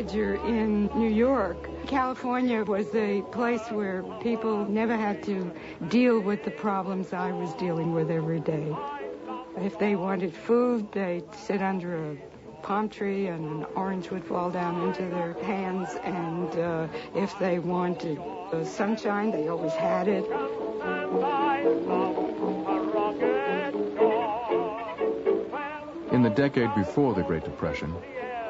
teenager in New York, California was a place where people never had to deal with the problems I was dealing with every day. If they wanted food, they'd sit under a palm tree and an orange would fall down into their hands, and if they wanted sunshine, they always had it. In the decade before the Great Depression,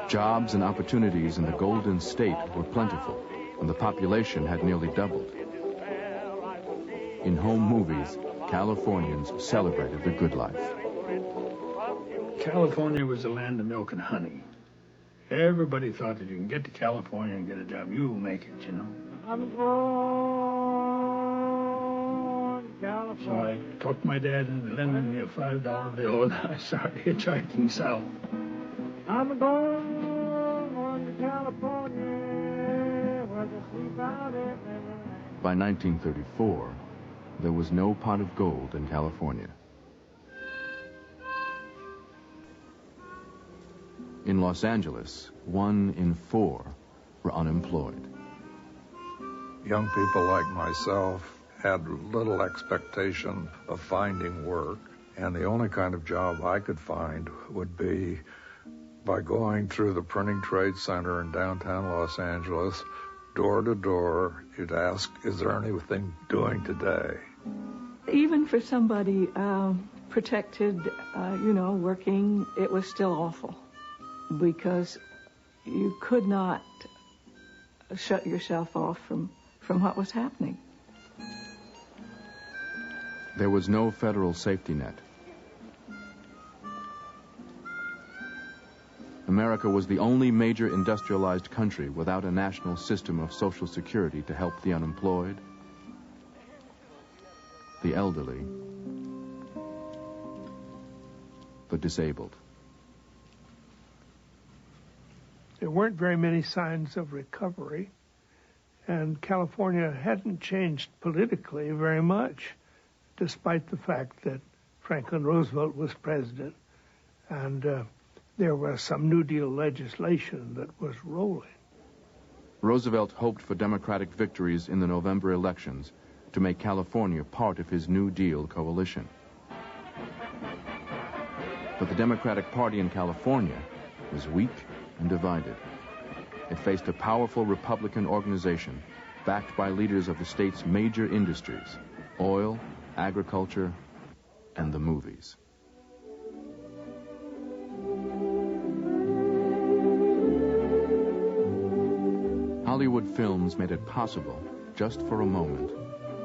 jobs and opportunities in the Golden State were plentiful, and the population had nearly doubled. In home movies, Californians celebrated the good life. California was the land of milk and honey. Everybody thought that you can get to California and get a job, you'll make it, you know. I'm born California. So I talked my dad into lending me a $5 bill, and I started hitchhiking south. I'm going to California, where the sleep out in. By 1934, there was no pot of gold in California. In Los Angeles, 1 in 4 were unemployed. Young people like myself had little expectation of finding work, and the only kind of job I could find would be by going through the Printing Trade Center in downtown Los Angeles, door to door. You'd ask, is there anything doing today? Even for somebody protected, working, it was still awful, because you could not shut yourself off from what was happening. There was no federal safety net. America was the only major industrialized country without a national system of Social Security to help the unemployed, the elderly, the disabled. There weren't very many signs of recovery, and California hadn't changed politically very much, despite the fact that Franklin Roosevelt was president, and there was some New Deal legislation that was rolling. Roosevelt hoped for Democratic victories in the November elections to make California part of his New Deal coalition. But the Democratic Party in California was weak and divided. It faced a powerful Republican organization backed by leaders of the state's major industries: oil, agriculture, and the movies. Hollywood films made it possible, just for a moment,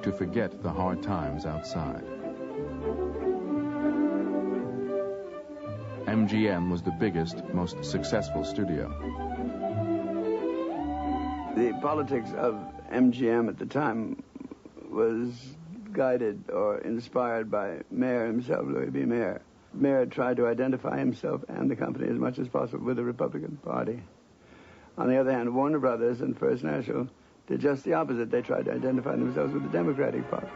to forget the hard times outside. MGM was the biggest, most successful studio. The politics of MGM at the time was guided or inspired by Mayer himself, Louis B. Mayer. Mayer tried to identify himself and the company as much as possible with the Republican Party. On the other hand, Warner Brothers and First National did just the opposite. They tried to identify themselves with the Democratic Party.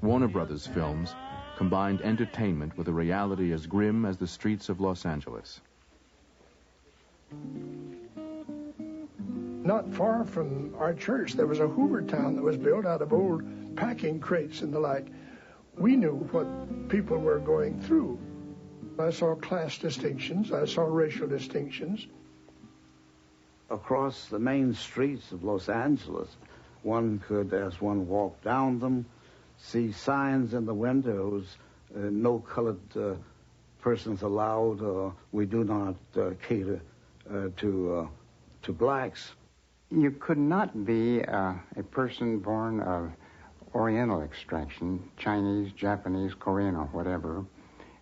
Warner Brothers films combined entertainment with a reality as grim as the streets of Los Angeles. Not far from our church, there was a Hoover town that was built out of old packing crates and the like. We knew what people were going through. I saw class distinctions. I saw racial distinctions. Across the main streets of Los Angeles, one could, as one walked down them, see signs in the windows, no colored persons allowed, we do not cater to blacks. You could not be a person born of Oriental extraction, Chinese, Japanese, Korean, or whatever,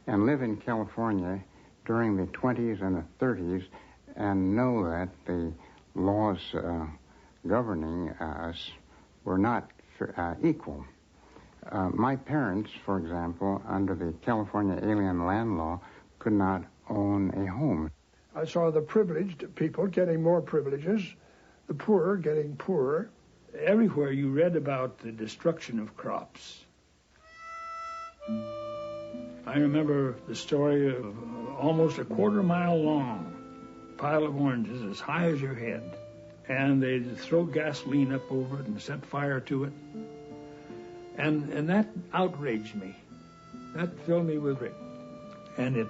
and live in California during the 20s and the 30s and know that the laws governing us were not equal. My parents, for example, under the California Alien Land Law, could not own a home. I saw the privileged people getting more privileges, the poor getting poorer. Everywhere you read about the destruction of crops. I remember the story of almost a quarter-mile long pile of oranges as high as your head, and they'd throw gasoline up over it and set fire to it. And that outraged me. That filled me with rage. And it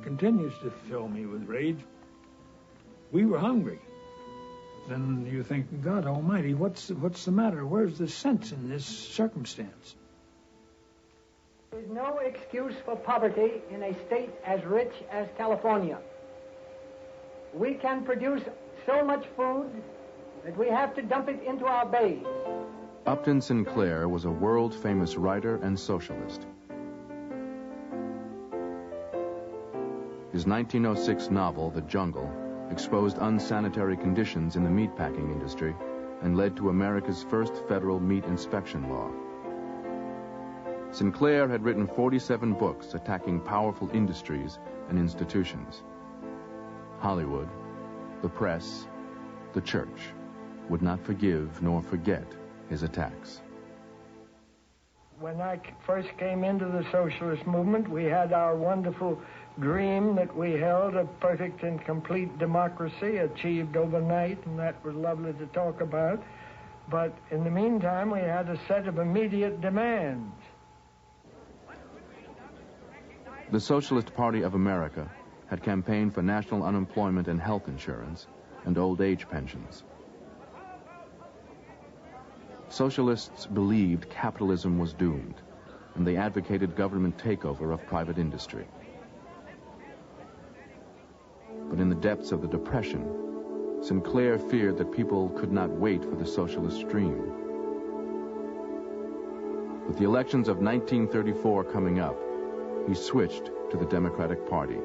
continues to fill me with rage. We were hungry. Then you think, God Almighty, what's the matter? Where's the sense in this circumstance? There is no excuse for poverty in a state as rich as California. We can produce so much food that we have to dump it into our bays. Upton Sinclair was a world-famous writer and socialist. His 1906 novel, The Jungle, exposed unsanitary conditions in the meatpacking industry and led to America's first federal meat inspection law. Sinclair had written 47 books attacking powerful industries and institutions. Hollywood, the press, the church would not forgive nor forget his attacks. When I first came into the socialist movement, we had our wonderful dream that we held of perfect and complete democracy achieved overnight, and that was lovely to talk about. But in the meantime, we had a set of immediate demands. The Socialist Party of America had campaigned for national unemployment and health insurance and old age pensions. Socialists believed capitalism was doomed, and they advocated government takeover of private industry. But in the depths of the Depression, Sinclair feared that people could not wait for the socialist dream. With the elections of 1934 coming up, he switched to the Democratic Party.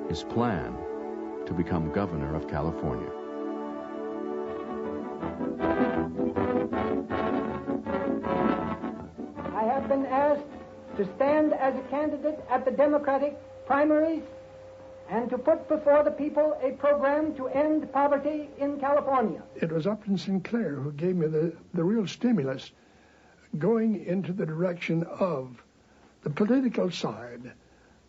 His plan to become governor of California. I have been asked to stand as a candidate at the Democratic primaries and to put before the people a program to end poverty in California. It was Upton Sinclair who gave me the real stimulus going into the direction of the political side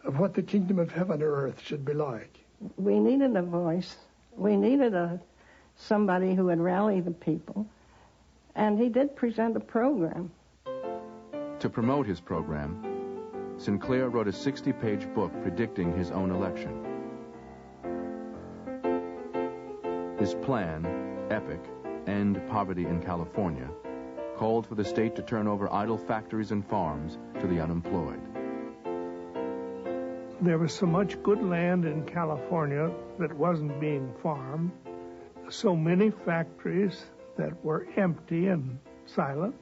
of what the kingdom of heaven or earth should be like. We needed a voice. We needed somebody who would rally the people. And he did present a program. To promote his program, Sinclair wrote a 60-page book predicting his own election. His plan, epic, End Poverty in California, called for the state to turn over idle factories and farms to the unemployed. There was so much good land in California that wasn't being farmed, so many factories that were empty and silent,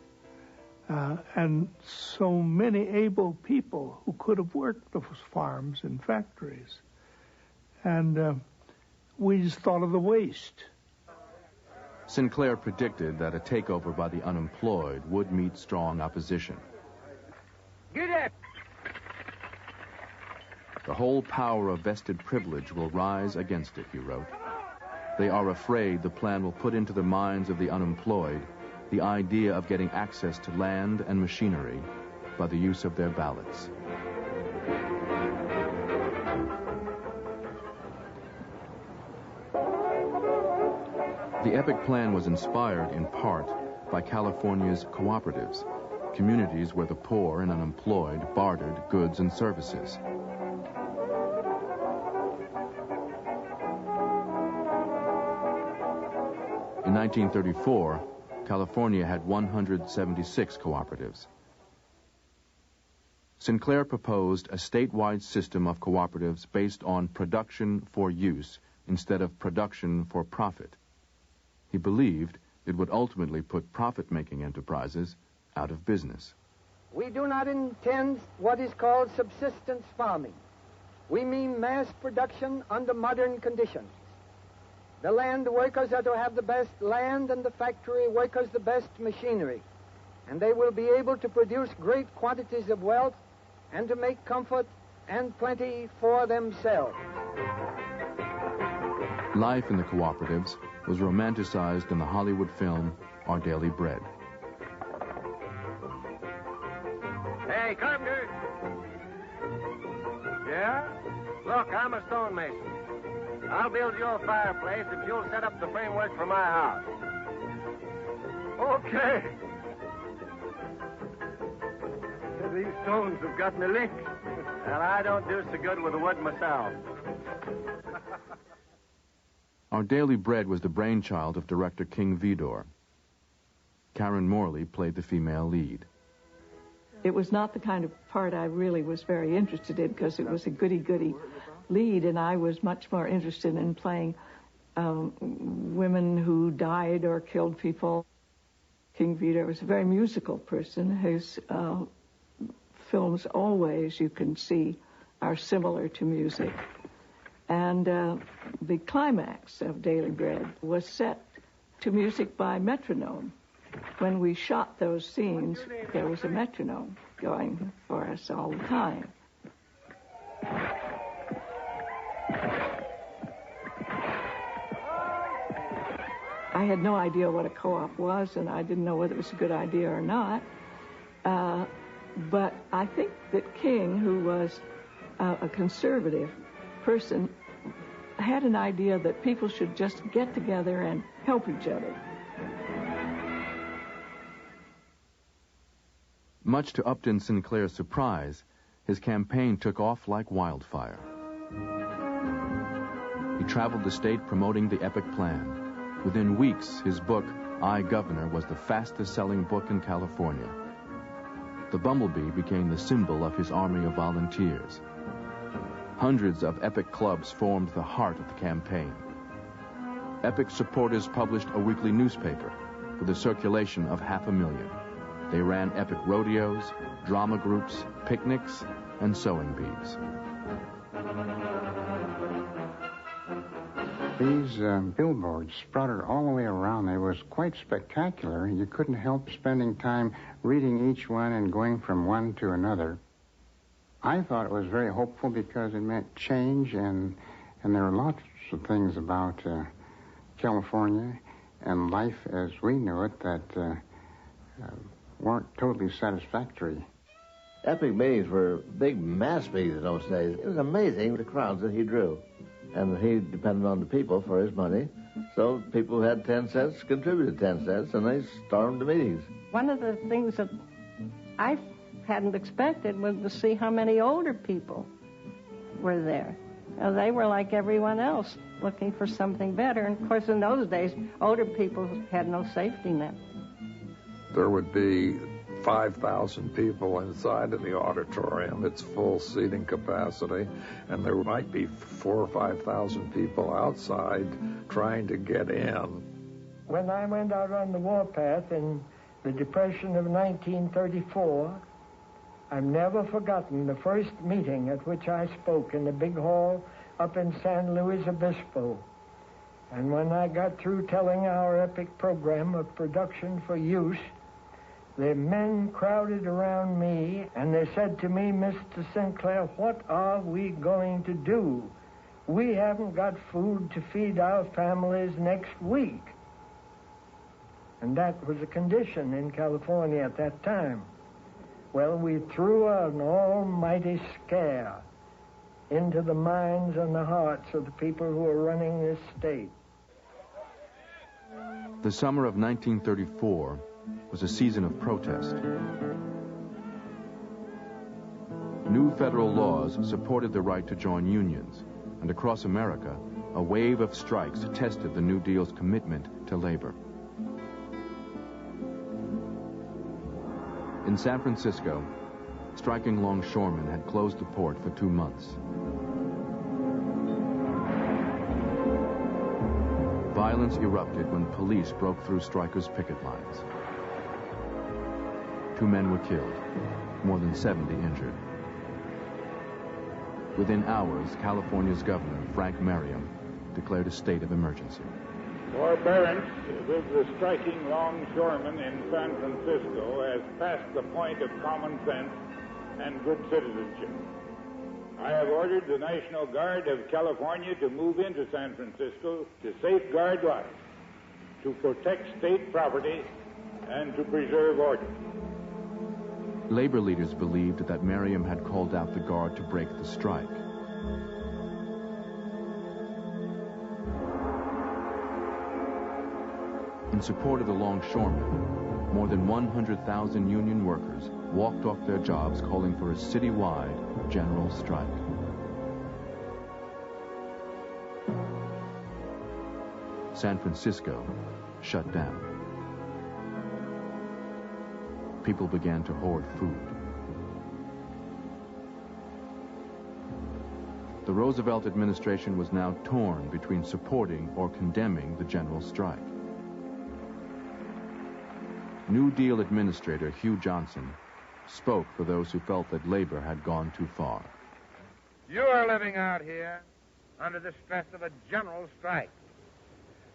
and so many able people who could have worked those farms and factories. And we just thought of the waste. Sinclair predicted that a takeover by the unemployed would meet strong opposition. Get up! The whole power of vested privilege will rise against it, he wrote. They are afraid the plan will put into the minds of the unemployed the idea of getting access to land and machinery by the use of their ballots. The epic plan was inspired in part by California's cooperatives, communities where the poor and unemployed bartered goods and services. In 1934, California had 176 cooperatives. Sinclair proposed a statewide system of cooperatives based on production for use instead of production for profit. He believed it would ultimately put profit-making enterprises out of business. We do not intend what is called subsistence farming. We mean mass production under modern conditions. The land workers are to have the best land and the factory workers the best machinery. And they will be able to produce great quantities of wealth and to make comfort and plenty for themselves. Life in the cooperatives was romanticized in the Hollywood film Our Daily Bread. Hey, Carpenter! Yeah? Look, I'm a stonemason. I'll build you a fireplace if you'll set up the framework for my house. Okay. These stones have got me licked. And I don't do so good with the wood myself. Our Daily Bread was the brainchild of director King Vidor. Karen Morley played the female lead. It was not the kind of part I really was very interested in because it was a goody-goody lead, and I was much more interested in playing women who died or killed people. King Vidor was a very musical person. His films always, you can see, are similar to music. And the climax of Daily Bread was set to music by metronome. When we shot those scenes, there was a metronome going for us all the time. I had no idea what a co-op was, and I didn't know whether it was a good idea or not. But I think that King, who was a conservative person, had an idea that people should just get together and help each other. Much to Upton Sinclair's surprise, his campaign took off like wildfire. He traveled the state promoting the epic plan. Within weeks, his book, I, Governor, was the fastest-selling book in California. The bumblebee became the symbol of his army of volunteers. Hundreds of Epic clubs formed the heart of the campaign. Epic supporters published a weekly newspaper with a circulation of 500,000. They ran Epic rodeos, drama groups, picnics, and sewing bees. These billboards sprouted all the way around. It was quite spectacular. You couldn't help spending time reading each one and going from one to another. I thought it was very hopeful because it meant change, and there were lots of things about California and life as we knew it that weren't totally satisfactory. Epic meetings were big mass meetings in those days. It was amazing the crowds that he drew. And he depended on the people for his money. So people who had 10 cents contributed 10 cents, and they stormed the meetings. One of the things that I hadn't expected was to see how many older people were there. They were like everyone else, looking for something better. And, of course, in those days, older people had no safety net. There would be 5,000 people inside of the auditorium, its full seating capacity, and there might be 4,000 or 5,000 people outside trying to get in. When I went out on the warpath in the Depression of 1934, I've never forgotten the first meeting at which I spoke in the big hall up in San Luis Obispo. And when I got through telling our epic program of production for use, the men crowded around me, and they said to me, Mr. Sinclair, what are we going to do? We haven't got food to feed our families next week. And that was a condition in California at that time. Well, we threw an almighty scare into the minds and the hearts of the people who were running this state. The summer of 1934 was a season of protest. New federal laws supported the right to join unions, and across America, a wave of strikes tested the New Deal's commitment to labor. In San Francisco, striking longshoremen had closed the port for 2 months. Violence erupted when police broke through strikers' picket lines. 2 men were killed, more than 70 injured. Within hours, California's governor, Frank Merriam, declared a state of emergency. Forbearance with the striking longshoremen in San Francisco has passed the point of common sense and good citizenship. I have ordered the National Guard of California to move into San Francisco to safeguard life, to protect state property, and to preserve order. Labor leaders believed that Merriam had called out the Guard to break the strike. In support of the longshoremen, more than 100,000 union workers walked off their jobs calling for a citywide general strike. San Francisco shut down. People began to hoard food. The Roosevelt administration was now torn between supporting or condemning the general strike. New Deal Administrator Hugh Johnson spoke for those who felt that labor had gone too far. You are living out here under the stress of a general strike.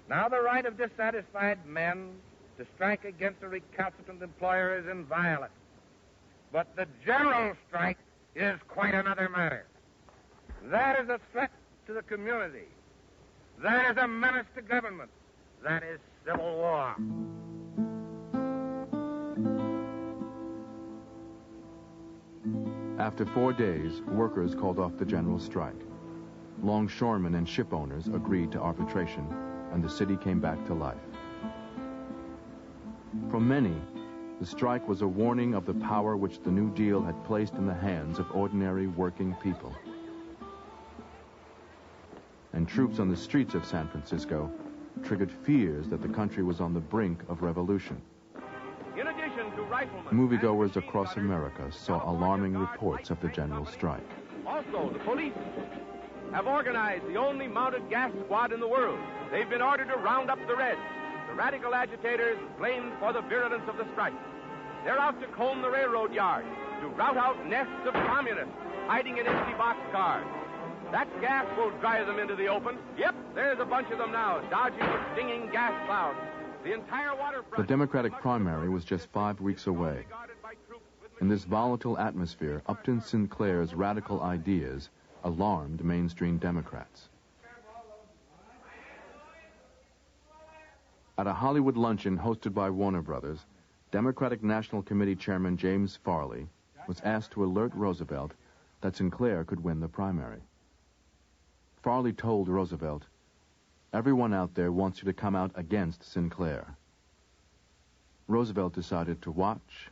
Now the right of dissatisfied men to strike against a recalcitrant employer is inviolate. But the general strike is quite another matter. That is a threat to the community. That is a menace to government. That is civil war. After 4 days, workers called off the general strike. Longshoremen and ship owners agreed to arbitration, and the city came back to life. For many, the strike was a warning of the power which the New Deal had placed in the hands of ordinary working people. And troops on the streets of San Francisco triggered fears that the country was on the brink of revolution. In addition to riflemen, Moviegoers across America saw alarming reports of the general strike. Also, the police have organized the only mounted gas squad in the world. They've been ordered to round up the Reds, the radical agitators blamed for the virulence of the strike. They're out to comb the railroad yards, to rout out nests of communists hiding in empty boxcars. That gas will drive them into the open. Yep, there's a bunch of them now, dodging the stinging gas clouds. The entire waterfront... The Democratic primary was just 5 weeks away. In this volatile atmosphere, Upton Sinclair's radical ideas alarmed mainstream Democrats. At a Hollywood luncheon hosted by Warner Brothers, Democratic National Committee Chairman James Farley was asked to alert Roosevelt that Sinclair could win the primary. Farley told Roosevelt, "Everyone out there wants you to come out against Sinclair." Roosevelt decided to watch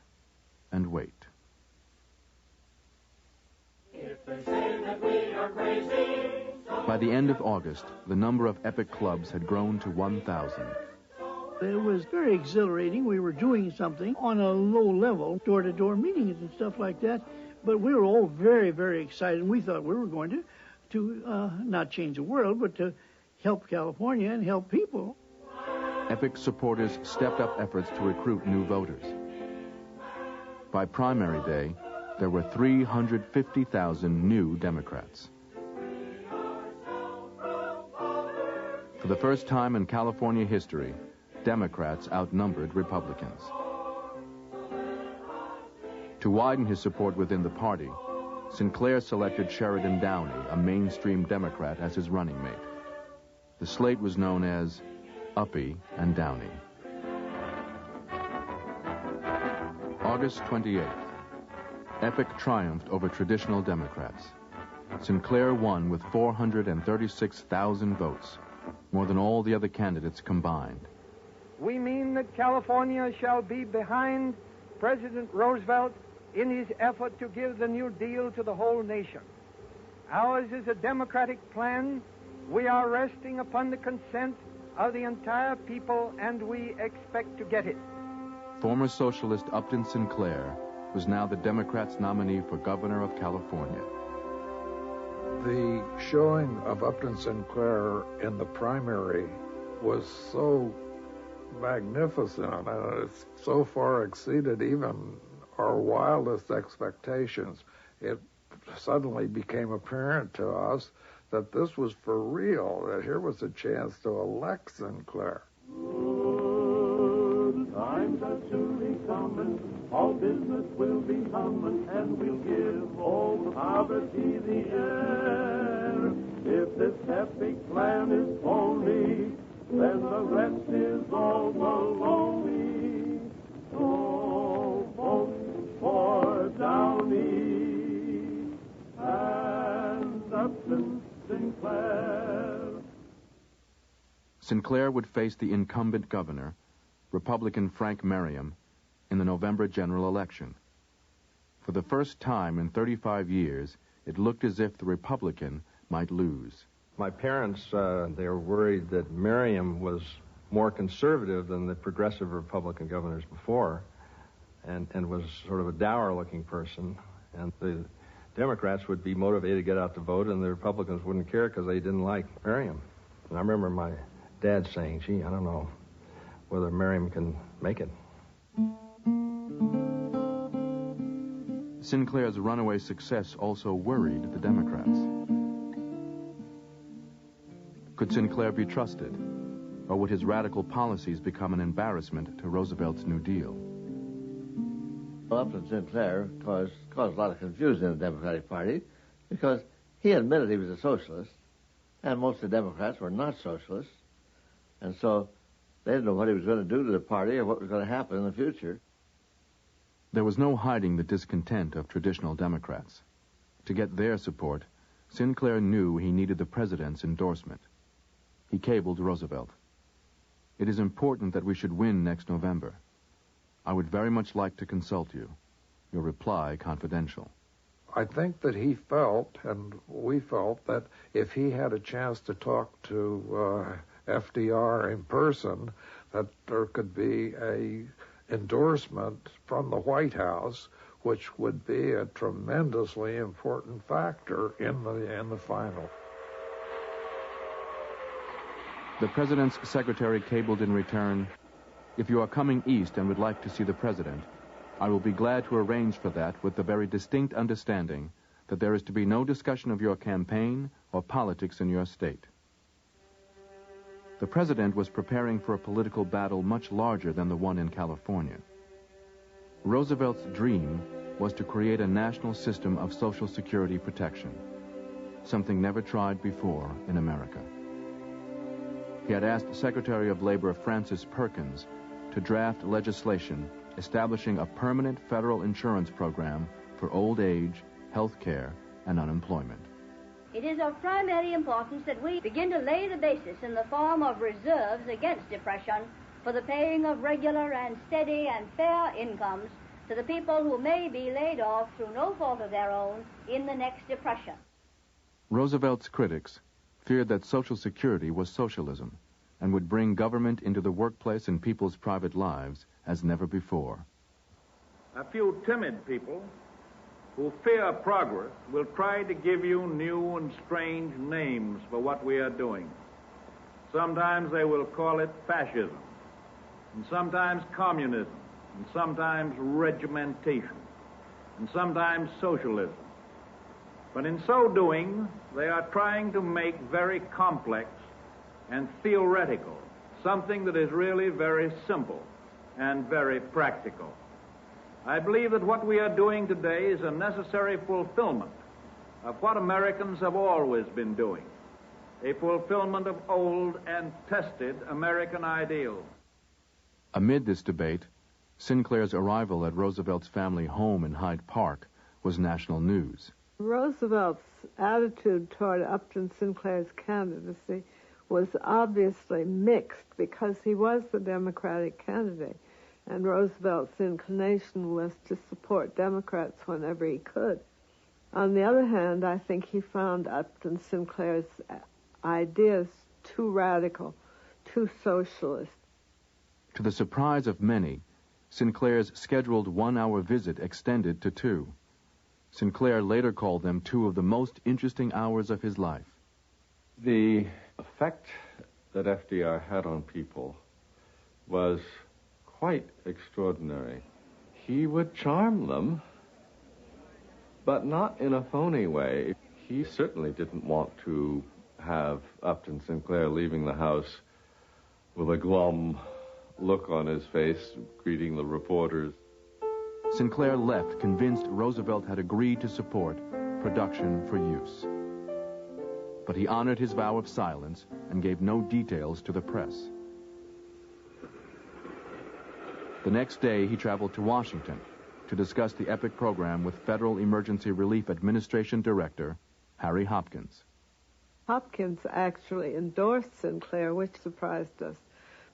and wait. By the end of August, the number of Epic clubs had grown to 1,000. It was very exhilarating. We were doing something on a low level, door-to-door meetings and stuff like that. But we were all very, very excited. We thought we were going to not change the world, but to help California and help people. Epic supporters stepped up efforts to recruit new voters. By primary day, there were 350,000 new Democrats. For the first time in California history, Democrats outnumbered Republicans. To widen his support within the party, Sinclair selected Sheridan Downey, a mainstream Democrat, as his running mate. The slate was known as Uppy and Downey. August 28th. Epic triumphed over traditional Democrats. Sinclair won with 436,000 votes, more than all the other candidates combined. We mean that California shall be behind President Roosevelt in his effort to give the New Deal to the whole nation. Ours is a democratic plan. We are resting upon the consent of the entire people, and we expect to get it. Former Socialist Upton Sinclair was now the Democrats' nominee for governor of California. The showing of Upton Sinclair in the primary was so magnificent, and it so far exceeded even our wildest expectations. It suddenly became apparent to us that this was for real, that here was a chance to elect Sinclair. Good times are soon coming, all business will be humming, and we'll give all poverty the air. If this happy plan is phony, then the rest is all baloney. So vote for Downey and Upton Sinclair. Sinclair would face the incumbent governor, Republican Frank Merriam, in the November general election. For the first time in 35 years, it looked as if the Republican might lose. My parents, they were worried that Merriam was more conservative than the progressive Republican governors before, and was sort of a dour-looking person. And the Democrats would be motivated to get out to vote, and the Republicans wouldn't care because they didn't like Merriam. And I remember my dad saying, gee, I don't know whether Merriam can make it. Sinclair's runaway success also worried the Democrats. Could Sinclair be trusted, or would his radical policies become an embarrassment to Roosevelt's New Deal? Upton Sinclair caused a lot of confusion in the Democratic Party because he admitted he was a socialist, and most of the Democrats were not socialists, and so they didn't know what he was going to do to the party or what was going to happen in the future. There was no hiding the discontent of traditional Democrats. To get their support, Sinclair knew he needed the president's endorsement. He cabled Roosevelt. It is important that we should win next November. I would very much like to consult you. Your reply confidential. I think that he felt, and we felt, that if he had a chance to talk to FDR in person, that there could be a endorsement from the White House, which would be a tremendously important factor in the final. The president's secretary cabled in return, "If you are coming east and would like to see the president, I will be glad to arrange for that with the very distinct understanding that there is to be no discussion of your campaign or politics in your state." The president was preparing for a political battle much larger than the one in California. Roosevelt's dream was to create a national system of Social Security protection, something never tried before in America. He had asked Secretary of Labor Francis Perkins to draft legislation establishing a permanent federal insurance program for old age, health care, and unemployment. It is of primary importance that we begin to lay the basis in the form of reserves against depression for the paying of regular and steady and fair incomes to the people who may be laid off through no fault of their own in the next depression. Roosevelt's critics feared that Social Security was socialism and would bring government into the workplace and people's private lives as never before. A few timid people who fear progress will try to give you new and strange names for what we are doing. Sometimes they will call it fascism, and sometimes communism, and sometimes regimentation, and sometimes socialism. But in so doing, they are trying to make very complex and theoretical something that is really very simple and very practical. I believe that what we are doing today is a necessary fulfillment of what Americans have always been doing, a fulfillment of old and tested American ideals. Amid this debate, Sinclair's arrival at Roosevelt's family home in Hyde Park was national news. Roosevelt's attitude toward Upton Sinclair's candidacy was obviously mixed because he was the Democratic candidate, and Roosevelt's inclination was to support Democrats whenever he could. On the other hand, I think he found Upton Sinclair's ideas too radical, too socialist. To the surprise of many, Sinclair's scheduled one-hour visit extended to 2. Sinclair later called them 2 of the most interesting hours of his life. The effect that FDR had on people was quite extraordinary. He would charm them, but not in a phony way. he certainly didn't want to have Upton Sinclair leaving the house with a glum look on his face, greeting the reporters. Sinclair left convinced Roosevelt had agreed to support production for use. But he honored his vow of silence and gave no details to the press. The next day, he traveled to Washington to discuss the epic program with Federal Emergency Relief Administration Director Harry Hopkins. Hopkins actually endorsed Sinclair, which surprised us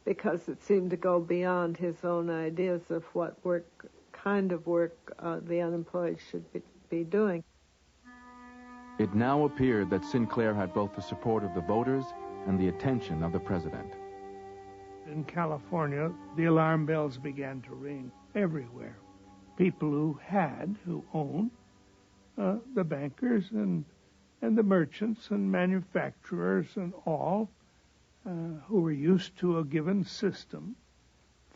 because it seemed to go beyond his own ideas of what kind of work the unemployed should be doing. It now appeared that Sinclair had both the support of the voters and the attention of the president. In California, the alarm bells began to ring everywhere. People who owned, the bankers and the merchants and manufacturers and all, who were used to a given system,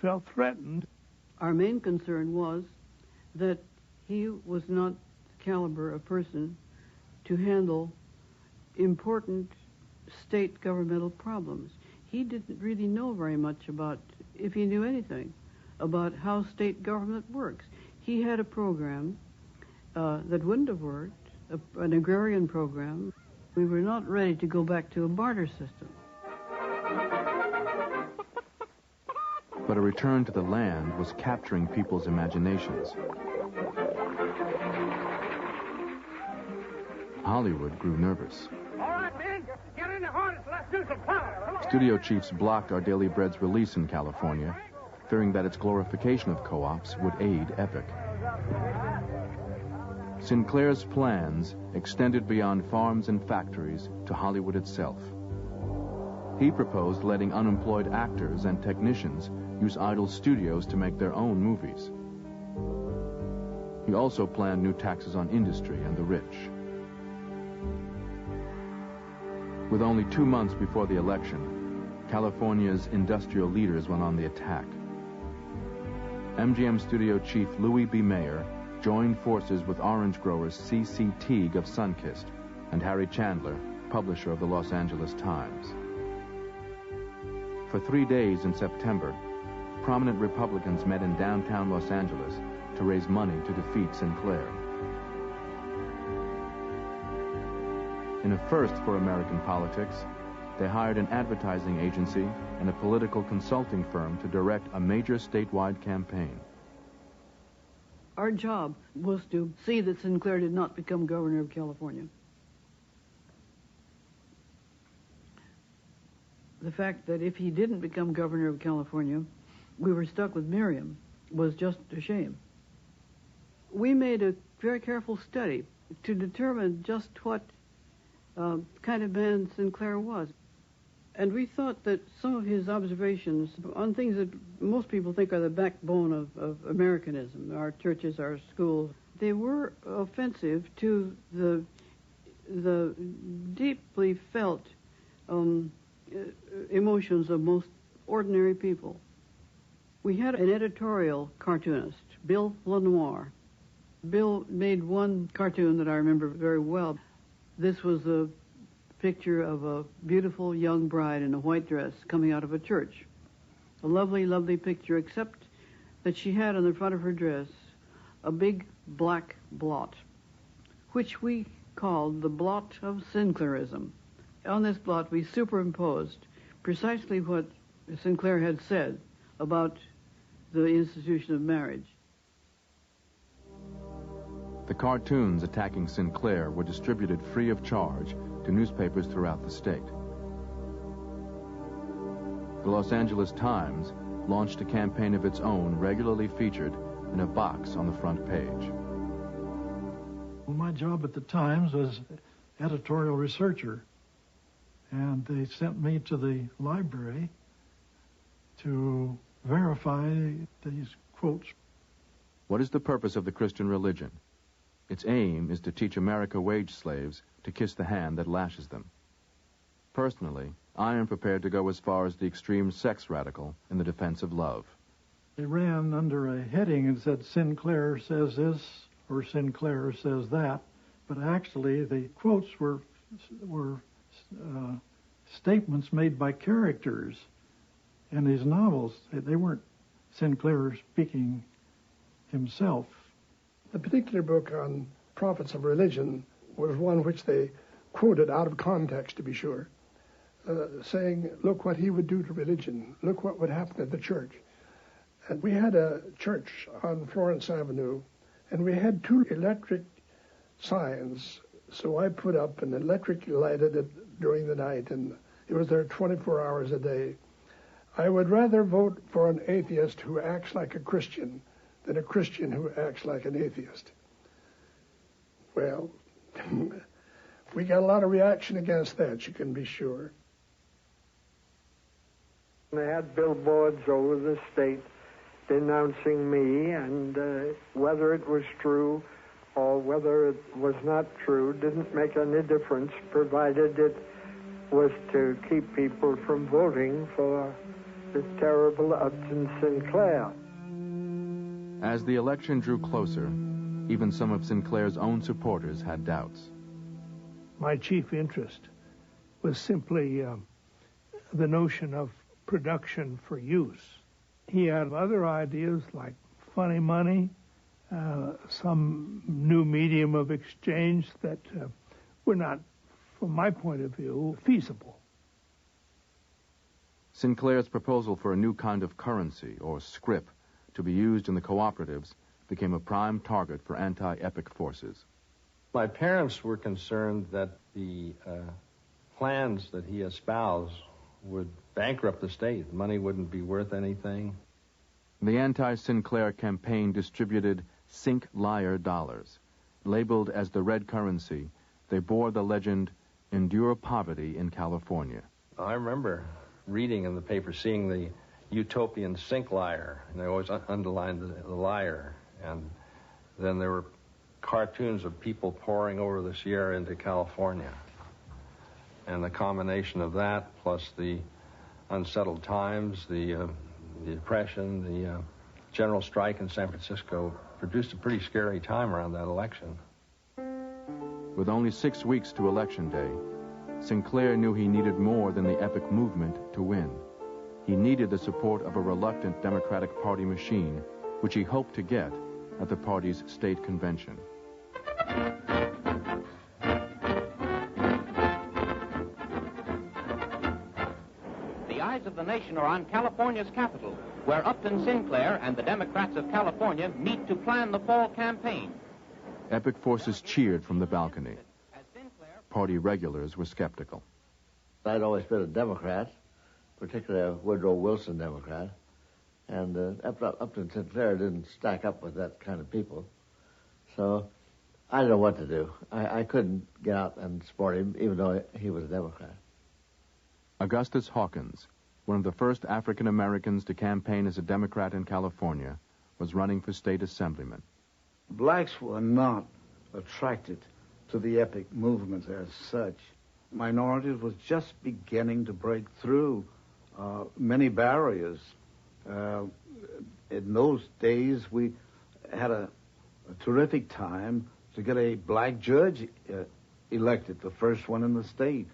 felt threatened. Our main concern was that he was not the caliber of person to handle important state governmental problems. He didn't really know very much about, if he knew anything, about how state government works. He had a program that wouldn't have worked, an agrarian program. We were not ready to go back to a barter system. But a return to the land was capturing people's imaginations. Hollywood grew nervous. All right, men, get in the harness. Let's do some plowing. Studio chiefs blocked Our Daily Bread's release in California, fearing that its glorification of co-ops would aid Epic. Sinclair's plans extended beyond farms and factories to Hollywood itself. He proposed letting unemployed actors and technicians use idle studios to make their own movies. He also planned new taxes on industry and the rich. With only 2 months before the election, California's industrial leaders went on the attack. MGM studio chief Louis B. Mayer joined forces with orange growers C.C. Teague of Sunkist and Harry Chandler, publisher of the Los Angeles Times. For 3 days in September, prominent Republicans met in downtown Los Angeles to raise money to defeat Sinclair. In a first for American politics, they hired an advertising agency and a political consulting firm to direct a major statewide campaign. Our job was to see that Sinclair did not become governor of California. The fact that if he didn't become governor of California, we were stuck with Miriam was just a shame. We made a very careful study to determine just what kind of man Sinclair was. And we thought that some of his observations on things that most people think are the backbone of Americanism, our churches, our schools, they were offensive to the deeply felt emotions of most ordinary people. We had an editorial cartoonist, Bill Lenoir. Bill made one cartoon that I remember very well. This was a picture of a beautiful young bride in a white dress coming out of a church. A lovely, lovely picture, except that she had on the front of her dress a big black blot, which we called the blot of Sinclairism. On this blot, we superimposed precisely what Sinclair had said about the institution of marriage. The cartoons attacking Sinclair were distributed free of charge to newspapers throughout the state. The Los Angeles Times launched a campaign of its own, regularly featured in a box on the front page. Well, my job at the Times was editorial researcher, and they sent me to the library to verify these quotes. What is the purpose of the Christian religion? Its aim is to teach America wage slaves to kiss the hand that lashes them. Personally, I am prepared to go as far as the extreme sex radical in the defense of love. They ran under a heading and said Sinclair says this or Sinclair says that, but actually the quotes were statements made by characters in his novels. They weren't Sinclair speaking himself. The particular book on prophets of religion was one which they quoted out of context, to be sure, saying, look what he would do to religion, look what would happen at the church. And we had a church on Florence Avenue, and we had 2 electric signs. So I put up an electric lighted it during the night, and it was there 24 hours a day. I would rather vote for an atheist who acts like a Christian than a Christian who acts like an atheist. Well, we got a lot of reaction against that, you can be sure. They had billboards over the state denouncing me, and whether it was true or whether it was not true didn't make any difference, provided it was to keep people from voting for the terrible Upton Sinclair. As the election drew closer, even some of Sinclair's own supporters had doubts. My chief interest was simply the notion of production for use. He had other ideas like funny money, some new medium of exchange that were not, from my point of view, feasible. Sinclair's proposal for a new kind of currency, or scrip, to be used in the cooperatives became a prime target for anti-epic forces. My parents were concerned that the plans that he espoused would bankrupt the state. Money wouldn't be worth anything. The anti-Sinclair campaign distributed Sink Liar dollars. Labeled as the red currency, they bore the legend, "Endure poverty in California." I remember reading in the paper, seeing the utopian Sink Liar, and they always underlined the liar. And then there were cartoons of people pouring over the Sierra into California. And the combination of that, plus the unsettled times, the Depression, the general strike in San Francisco, produced a pretty scary time around that election. With only 6 weeks to Election Day, Sinclair knew he needed more than the epic movement to win. He needed the support of a reluctant Democratic Party machine, which he hoped to get at the party's state convention. The eyes of the nation are on California's capital, where Upton Sinclair and the Democrats of California meet to plan the fall campaign. Epic forces cheered from the balcony. Party regulars were skeptical. I'd always been a Democrat, particularly a Woodrow Wilson Democrat, and Upton Sinclair didn't stack up with that kind of people. So I didn't know what to do. I couldn't get out and support him, even though he was a Democrat. Augustus Hawkins, one of the first African Americans to campaign as a Democrat in California, was running for state assemblyman. Blacks were not attracted to the epic movement as such. Minorities was just beginning to break through many barriers. In those days, we had a terrific time to get a black judge elected, the first one in the state,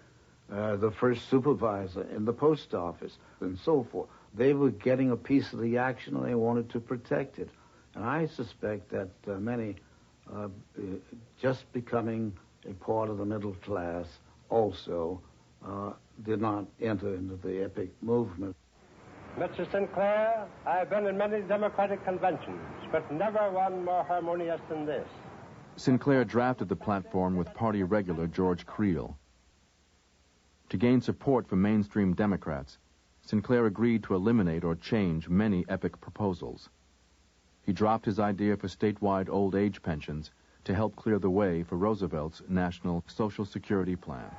the first supervisor in the post office, and so forth. They were getting a piece of the action, and they wanted to protect it. And I suspect that many, just becoming a part of the middle class, also did not enter into the epic movement. Mr. Sinclair, I've been in many Democratic conventions, but never one more harmonious than this. Sinclair drafted the platform with party regular George Creel. To gain support from mainstream Democrats, Sinclair agreed to eliminate or change many epic proposals. He dropped his idea for statewide old age pensions to help clear the way for Roosevelt's National Social Security Plan.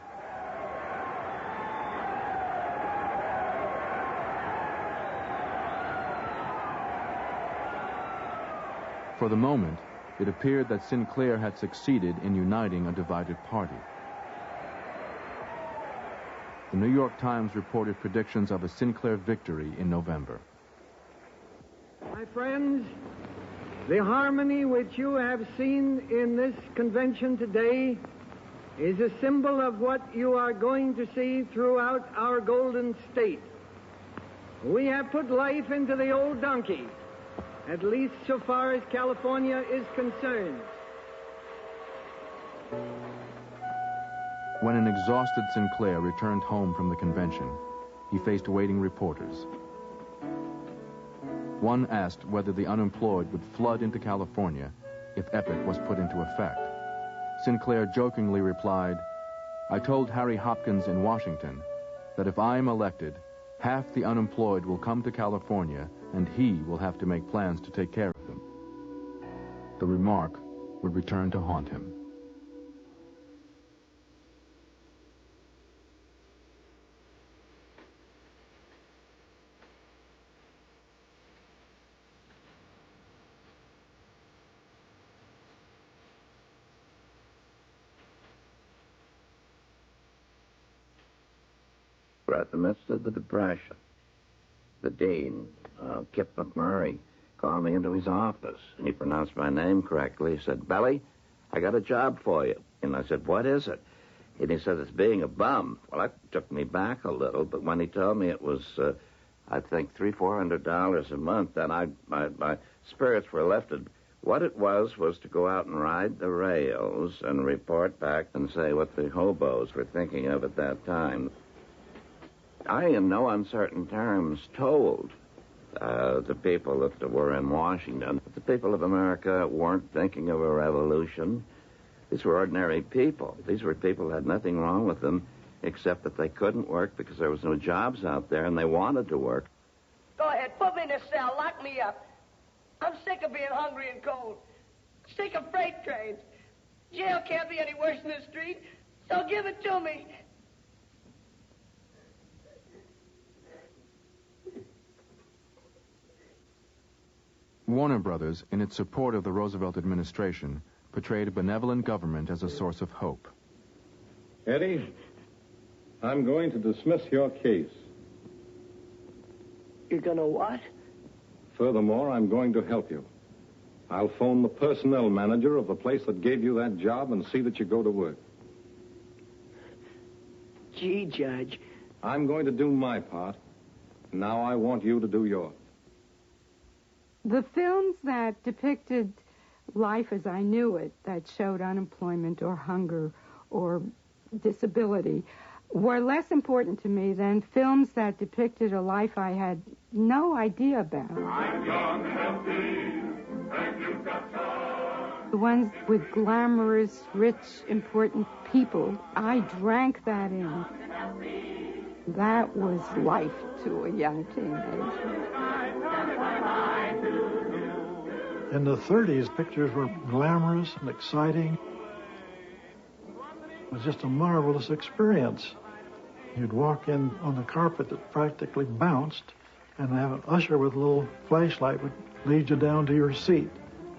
For the moment, it appeared that Sinclair had succeeded in uniting a divided party. The New York Times reported predictions of a Sinclair victory in November. My friends, The harmony which you have seen in this convention today is a symbol of what you are going to see throughout our Golden State. We have put life into the old donkey, at least so far as California is concerned. When an exhausted Sinclair returned home from the convention, he faced waiting reporters. One asked whether the unemployed would flood into California if EPIC was put into effect. Sinclair jokingly replied, "I told Harry Hopkins in Washington that if I am elected, half the unemployed will come to California and he will have to make plans to take care of them." The remark would return to haunt him. We're at the midst of the Depression. The dean, Kip McMurray, called me into his office, and he pronounced my name correctly. He said, "Belly, I got a job for you." And I said, "What is it?" And he said, "It's being a bum." Well, that took me back a little, but when he told me it was, I think, $300-400 a month, then my spirits were lifted. What it was to go out and ride the rails and report back and say what the hobos were thinking of at that time. I, in no uncertain terms, told the people that were in Washington that the people of America weren't thinking of a revolution. These were ordinary people. These were people who had nothing wrong with them except that they couldn't work because there was no jobs out there and they wanted to work. Go ahead, put me in a cell, lock me up. I'm sick of being hungry and cold. Sick of freight trains. Jail can't be any worse than the street, so give it to me. Warner Brothers, in its support of the Roosevelt administration, portrayed a benevolent government as a source of hope. Eddie, I'm going to dismiss your case. You're gonna what? Furthermore, I'm going to help you. I'll phone the personnel manager of the place that gave you that job and see that you go to work. Gee, Judge. I'm going to do my part. Now I want you to do yours. The films that depicted life as I knew it, that showed unemployment or hunger or disability, were less important to me than films that depicted a life I had no idea about. I'm young and healthy, and you've got time. The ones with glamorous, rich, important people, I drank that in. That was life to a young teenager. In the 30s, pictures were glamorous and exciting. It was just a marvelous experience. You'd walk in on the carpet that practically bounced, and have an usher with a little flashlight would lead you down to your seat.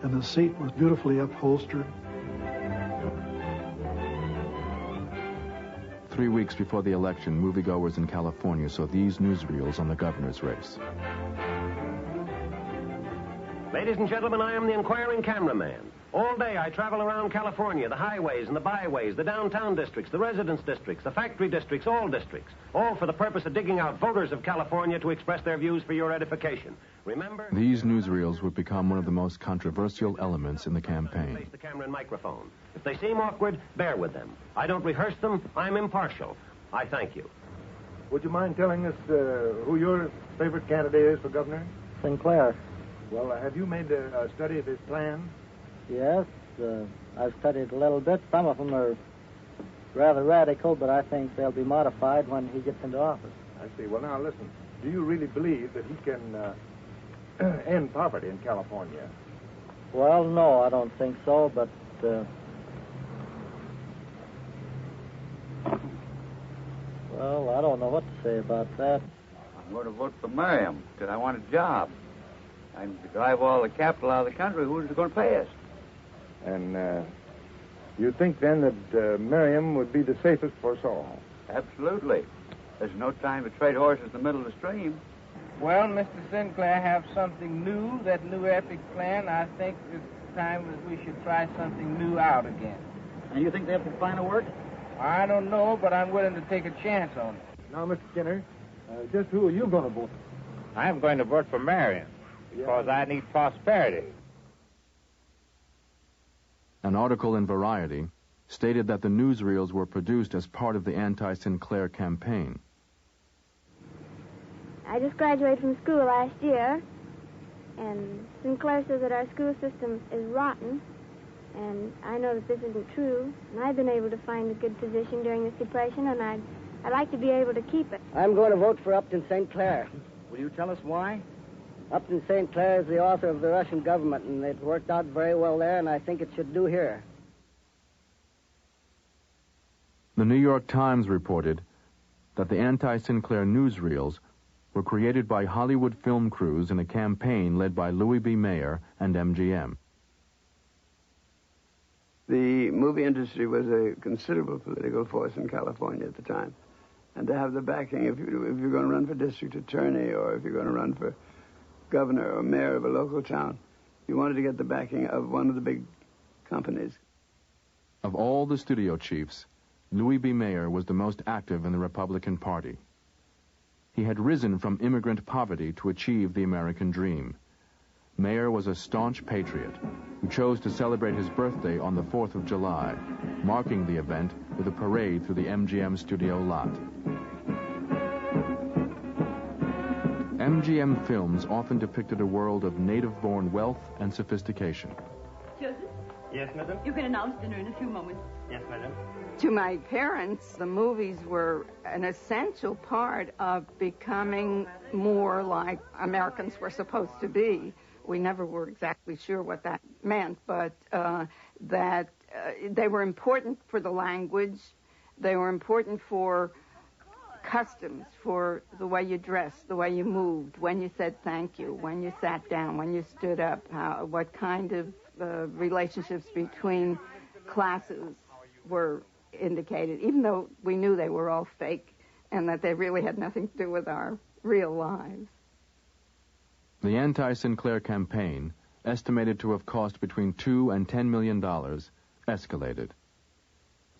And the seat was beautifully upholstered. 3 weeks before the election, moviegoers in California saw these newsreels on the governor's race. Ladies and gentlemen, I am the inquiring cameraman. All day I travel around California, the highways and the byways, the downtown districts, the residence districts, the factory districts, all for the purpose of digging out voters of California to express their views for your edification. Remember? These newsreels would become one of the most controversial elements in the campaign. Face the camera and microphone. If they seem awkward, bear with them. I don't rehearse them. I'm impartial. I thank you. Would you mind telling us who your favorite candidate is for governor? Sinclair. Well, have you made a study of his plan? Yes, I've studied a little bit. Some of them are rather radical, but I think they'll be modified when he gets into office. I see. Well, now, listen. Do you really believe that he can end poverty in California? Well, no, I don't think so, but... well, I don't know what to say about that. I'm going to vote for Merriam because I want a job. And to drive all the capital out of the country, who's going to pay us? And you think, then, that Merriam would be the safest for us all? Absolutely. There's no time to trade horses in the middle of the stream. Well, Mr. Sinclair, have something new, that new epic plan. I think it's time that we should try something new out again. And you think the epic plan will work? I don't know, but I'm willing to take a chance on it. Now, Mr. Skinner, just who are you going to vote for? I'm going to vote for Marion because I need prosperity. An article in Variety stated that the newsreels were produced as part of the anti-Sinclair campaign. I just graduated from school last year, and Sinclair says that our school system is rotten, and I know that this isn't true, and I've been able to find a good position during this depression, and I'd like to be able to keep it. I'm going to vote for Upton Sinclair. Will you tell us why? Upton Sinclair is the author of the Russian government, and it worked out very well there, and I think it should do here. The New York Times reported that the anti-Sinclair newsreels were created by Hollywood film crews in a campaign led by Louis B. Mayer and MGM. The movie industry was a considerable political force in California at the time. And to have the backing, if you're going to run for district attorney or if you're going to run for governor or mayor of a local town, you wanted to get the backing of one of the big companies. Of all the studio chiefs, Louis B. Mayer was the most active in the Republican Party. He had risen from immigrant poverty to achieve the American dream. Mayer was a staunch patriot who chose to celebrate his birthday on the 4th of July, marking the event with a parade through the MGM studio lot. MGM films often depicted a world of native-born wealth and sophistication. Joseph? Yes, madam? You can announce dinner in a few moments. Yes, madam. To my parents, the movies were an essential part of becoming more like Americans were supposed to be. We never were exactly sure what that meant, but that they were important for the language. They were important for customs, for the way you dressed, the way you moved, when you said thank you, when you sat down, when you stood up, what kind of relationships between classes were indicated, even though we knew they were all fake and that they really had nothing to do with our real lives. The anti-Sinclair campaign, estimated to have cost between $2 and $10 million, escalated.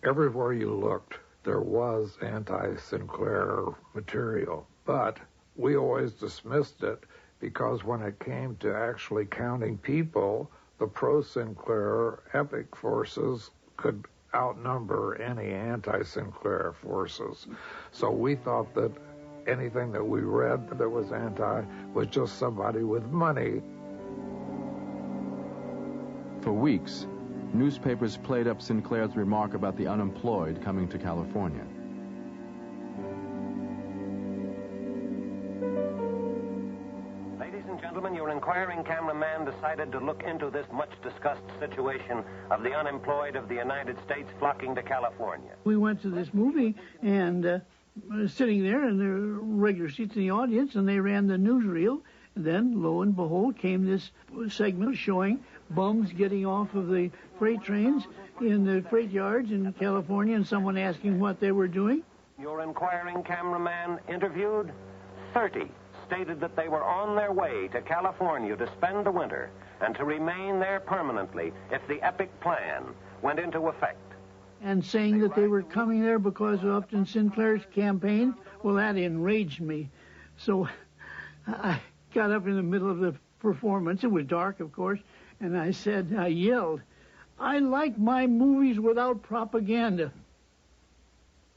Everywhere you looked, there was anti-Sinclair material, but we always dismissed it because when it came to actually counting people, the pro-Sinclair epic forces could outnumber any anti-Sinclair forces. So we thought that anything that we read that was anti was just somebody with money. For weeks, newspapers played up Sinclair's remark about the unemployed coming to California. Ladies and gentlemen, your inquiring cameraman decided to look into this much-discussed situation of the unemployed of the United States flocking to California. We went to this movie and sitting there in the regular seats in the audience, and they ran the newsreel. And then, lo and behold, came this segment showing bums getting off of the freight trains in the freight yards in California, and someone asking what they were doing. Your inquiring cameraman interviewed 30 stated that they were on their way to California to spend the winter and to remain there permanently if the epic plan went into effect. And saying that they were coming there because of Upton Sinclair's campaign, well, that enraged me. So I got up in the middle of the performance. It was dark, of course, and I yelled, "I like my movies without propaganda."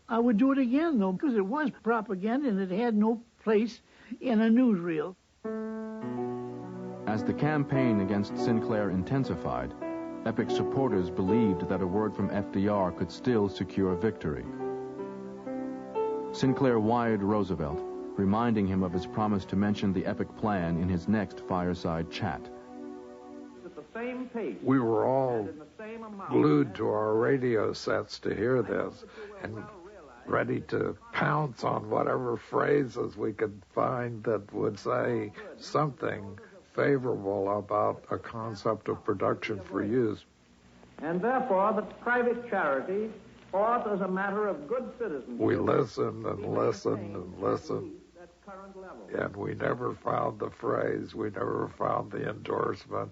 I would do it again, though, because it was propaganda and it had no place in a newsreel. As the campaign against Sinclair intensified, Epic supporters believed that a word from FDR could still secure victory. Sinclair wired Roosevelt, reminding him of his promise to mention the Epic plan in his next fireside chat. We were all glued to our radio sets to hear this and ready to pounce on whatever phrases we could find that would say something favorable about a concept of production for use. And therefore, the private charities ought, as a matter of good citizenship... We listened and listened and listened, current level. And we never found the phrase, we never found the endorsement,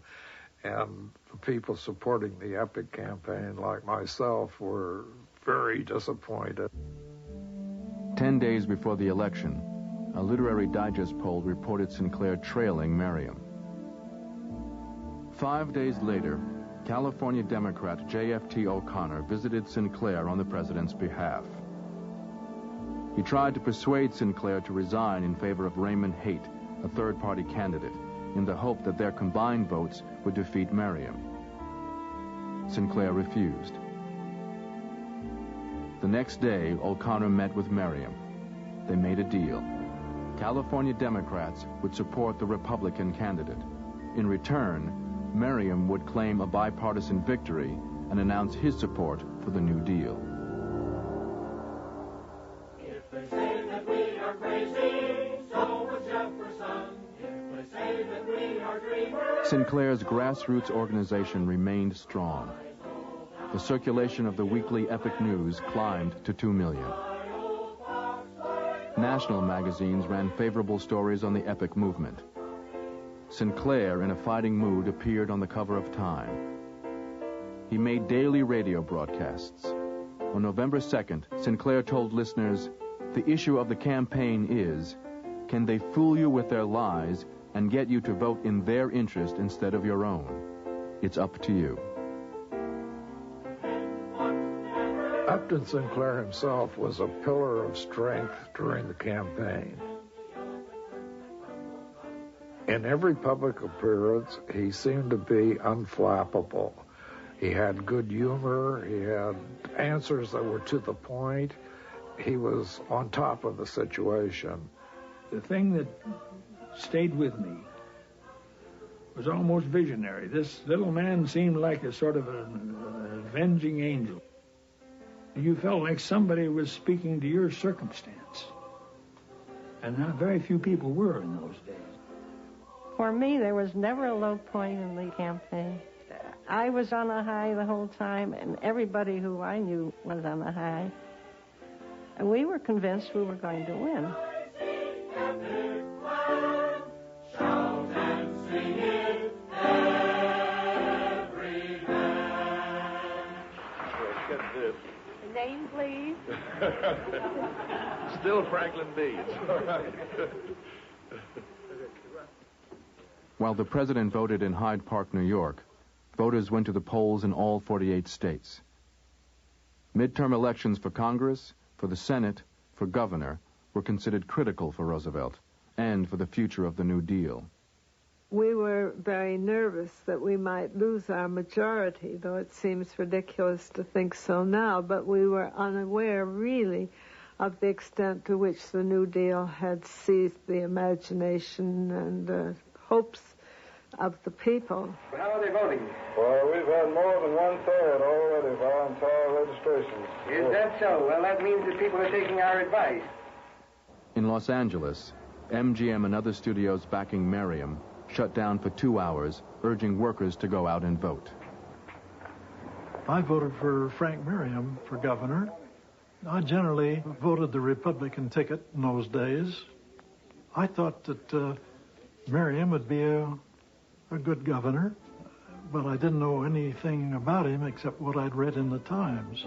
and the people supporting the Epic campaign, like myself, were very disappointed. 10 days before the election, a Literary Digest poll reported Sinclair trailing Merriam. 5 days later, California Democrat J.F.T. O'Connor visited Sinclair on the president's behalf. He tried to persuade Sinclair to resign in favor of Raymond Haight, a third-party candidate, in the hope that their combined votes would defeat Merriam. Sinclair refused. The next day, O'Connor met with Merriam. They made a deal. California Democrats would support the Republican candidate. In return, Merriam would claim a bipartisan victory and announce his support for the New Deal. If they say that we are crazy, so was Jefferson. If they say that we are dreamers... Sinclair's grassroots organization remained strong. The circulation of the weekly Epic News climbed to 2 million. National magazines ran favorable stories on the Epic movement. Sinclair, in a fighting mood, appeared on the cover of Time. He made daily radio broadcasts. On November 2nd, Sinclair told listeners, "The issue of the campaign is, can they fool you with their lies and get you to vote in their interest instead of your own? It's up to you." Upton Sinclair himself was a pillar of strength during the campaign. In every public appearance, he seemed to be unflappable. He had good humor. He had answers that were to the point. He was on top of the situation. The thing that stayed with me was almost visionary. This little man seemed like a sort of an avenging angel. You felt like somebody was speaking to your circumstance. And very few people were in those days. For me, there was never a low point in the campaign. I was on a high the whole time, and everybody who I knew was on a high. And we were convinced we were going to win. Shout and sing it, every man. Let's get this. Name, please. Still Franklin D. It's all right. While the president voted in Hyde Park, New York, voters went to the polls in all 48 states. Midterm elections for Congress, for the Senate, for governor were considered critical for Roosevelt and for the future of the New Deal. We were very nervous that we might lose our majority, though it seems ridiculous to think so now, but we were unaware, really, of the extent to which the New Deal had seized the imagination and hopes of the people. How are they voting? Well, we've had more than 1/3 already volunteer registration. Is that so? Well, that means that people are taking our advice. In Los Angeles, MGM and other studios backing Merriam shut down for 2 hours, urging workers to go out and vote. I voted for Frank Merriam for governor. I generally voted the Republican ticket in those days. I thought that Merriam would be a good governor, but I didn't know anything about him except what I'd read in the Times.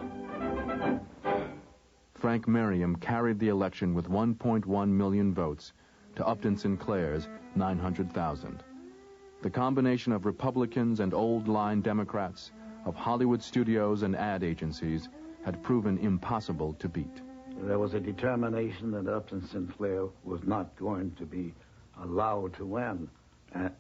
Frank Merriam carried the election with 1.1 million votes to Upton Sinclair's 900,000. The combination of Republicans and old-line Democrats, of Hollywood studios and ad agencies, had proven impossible to beat. There was a determination that Upton Sinclair was not going to be allowed to win,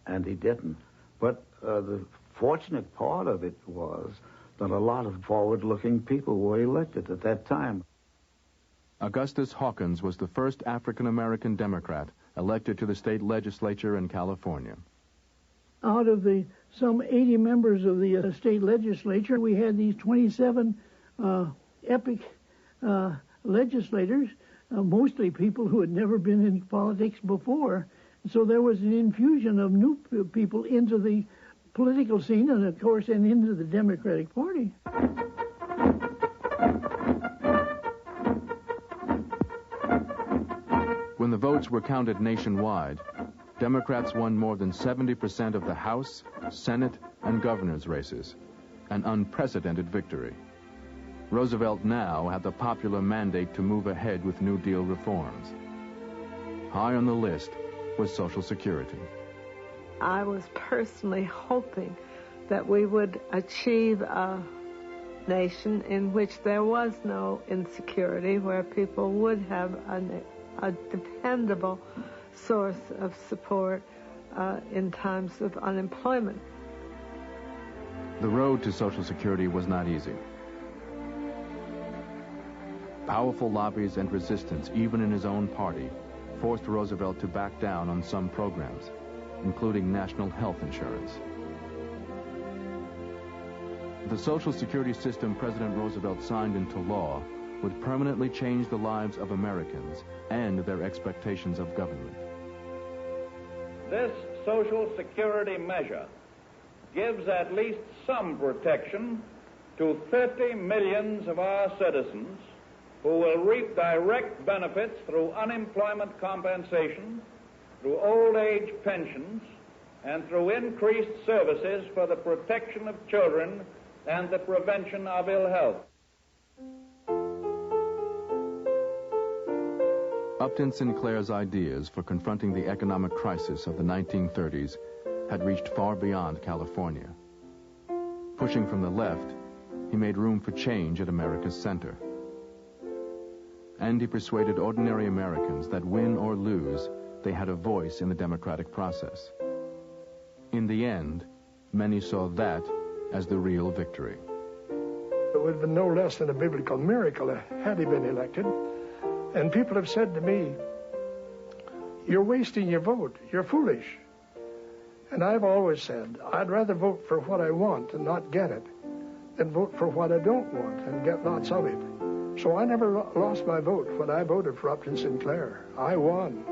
and he didn't. But the fortunate part of it was that a lot of forward-looking people were elected at that time. Augustus Hawkins was the first African-American Democrat elected to the state legislature in California. Out of the some 80 members of the state legislature, we had these 27 epic legislators, mostly people who had never been in politics before. So there was an infusion of new people into the political scene and, of course, and into the Democratic Party. When When the votes were counted nationwide, Democrats won more than 70% of the House, Senate, and governor's races, an unprecedented victory. Roosevelt now had the popular mandate to move ahead with New Deal reforms. High on the list was Social Security. I was personally hoping that we would achieve a nation in which there was no insecurity, where people would have a dependable source of support in times of unemployment. The road to Social Security was not easy. Powerful lobbies and resistance, even in his own party, forced Roosevelt to back down on some programs, including national health insurance. The Social Security system President Roosevelt signed into law would permanently change the lives of Americans and their expectations of government. This Social Security measure gives at least some protection to 30 million of our citizens who will reap direct benefits through unemployment compensation, through old age pensions, and through increased services for the protection of children and the prevention of ill health. Upton Sinclair's ideas for confronting the economic crisis of the 1930s had reached far beyond California. Pushing from the left, he made room for change at America's center. And he persuaded ordinary Americans that win or lose, they had a voice in the democratic process. In the end, many saw that as the real victory. It would have been no less than a biblical miracle had he been elected. And people have said to me, "You're wasting your vote. You're foolish." And I've always said, I'd rather vote for what I want and not get it than vote for what I don't want and get lots of it. So I never lost my vote when I voted for Upton Sinclair. I won.